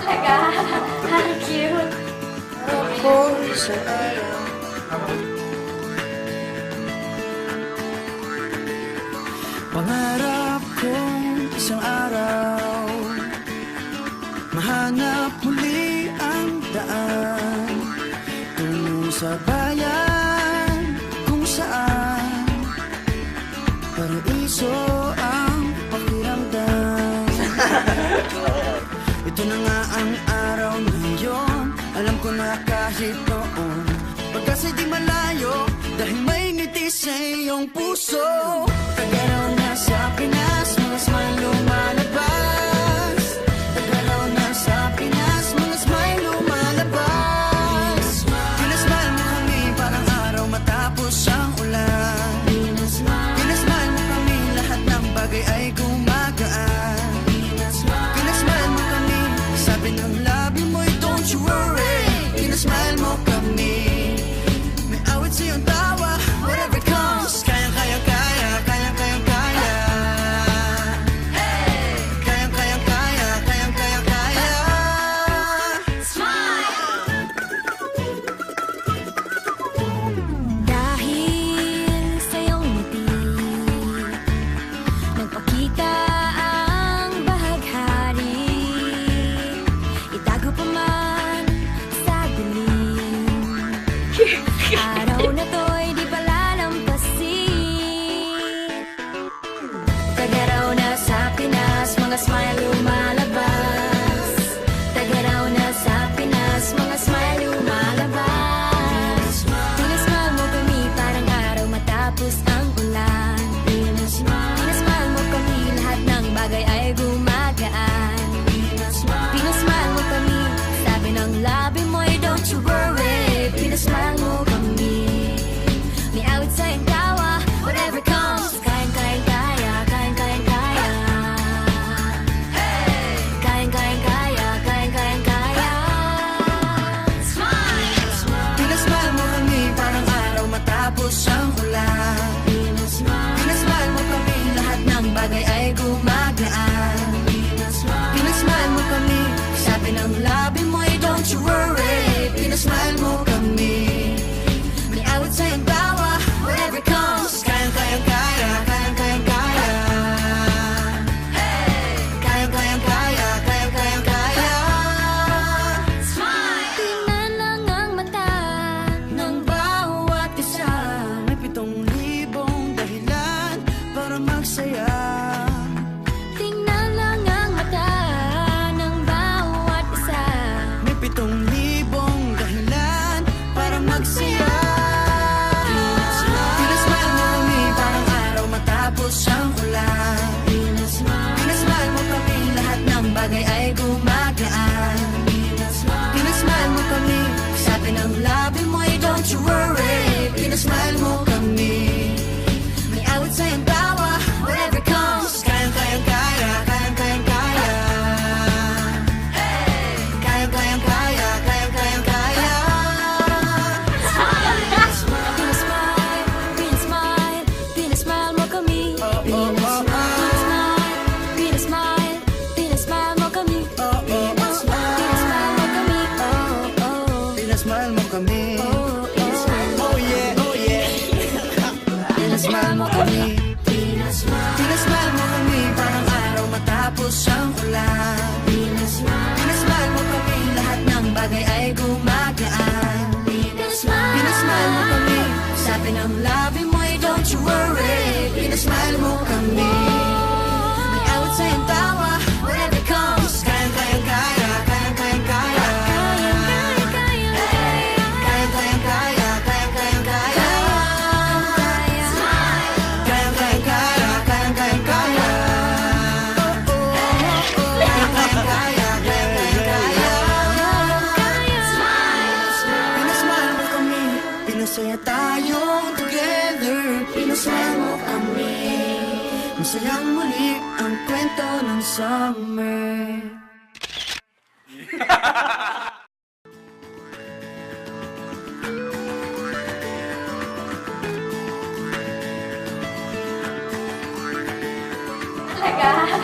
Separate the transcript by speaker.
Speaker 1: Talaga? Ang cute.
Speaker 2: Ako isang araw. Pangarap kong isang araw mahanap muli ang daan tungo sa bayan kung saan paraiso ang pakiramdam. Ito na nga ang araw na yun. Alam ko na kahit noon pagkasa'y di malayo dahil may ngiti sa iyong puso. Tagaraw na sa Pinas, mga smile lumalabas. Tagaraw na sa Pinas, mga smile lumalabas. Pinasmile mo kami parang araw matapos ang ulan. Pinasmile mo kami, lahat ng bagay ay gumagaan. Pinasmile mo kami, sabi ng labi mo'y don't you worry. Pinasmile mo kami, may awit sa iyong tawa, whatever comes. Kayang kaya kaya, kayang kayang kaya. Kayang kayang kaya, kayang kayang kaya.
Speaker 1: Dahil sa iyong ngiti, nagpakita ang bahaghari. Itago pa man sa dilim, araw na to'y di palalampasin. Tagaraw na sa Pinas, mga smile lumalabas. Tagaraw na sa Pinas, mga smile lumalabas. Pinasmile mo kami parang araw matapos ang ulan. Pinasmile mo kami, lahat ng bagay ay gumagaan. Pinasmile mo kami, sabi ng labi mo'y don't you worry. Pinasmile mo kami, may awit sa iyong tawa, whatever comes. Kayang kayang kaya, kayang kayang kaya. Kayang kayang kaya, kayang kayang kaya.
Speaker 2: Pinasmile mo kami parang araw matapos ang ulan. Pinasmile mo kami, lahat ng bagay ay gumagaan. Pinasmile mo kami, sabi ng labi mo'y don't you worry. Pinasmile mo kami, may awit sa iyong tawa, whatever comes. Kayang kayang kaya, kayang kayang kaya. Kayang kayang kaya, kayang kayang kaya.
Speaker 1: Tingnan lang ang mata
Speaker 2: Ng bawat isa, may 7,000 dahilan para magsaya.
Speaker 1: Tingnan lang ang mata ng bawat isa.
Speaker 2: May 7,000 dahilan para magsaya. Pinasmile mo kami parang araw matapos ang ulan. Pinasmile mo kami, lahat ng bagay ay gumagaan. Pinasmile mo kami, sabi ng labi mo'y don't you worry. Pinasmile mo kami, may awit sa iyong tawa, whatever comes. Kayang kayang kaya, kayang kayang kaya. Kayang kayang kaya, kayang kayang kaya.
Speaker 1: Pinasmile, pinasmile, pinasmile mo kami. Pinasmile, pinasmile mo kami. Pinasmile mo kami.
Speaker 2: Pinasmile mo kami. Oh yeah, oh yeah. Pinasmile mo kami. Pinasmile mo kami parang araw matapos ang ulan. Pinasmile mo kami, lahat ng bagay ay gumagaan. Pinasmile mo kami, sabi ng labi mo'y don't you worry. Pinasmile mo kami, may awit sa iyong tawa, whatever comes. Kayang kayang kaya, kayang kayang kaya. Kayang kayang kaya, kayang kayang kaya. Kayang kayang kaya, kayang kayang kaya. Kayang kayang kaya, kayang kayang kaya. Pinasmile mo kami, pinasaya tayong together. Pinasmile mo kami, masayang muli ang kwento ng summer.
Speaker 1: Talaga?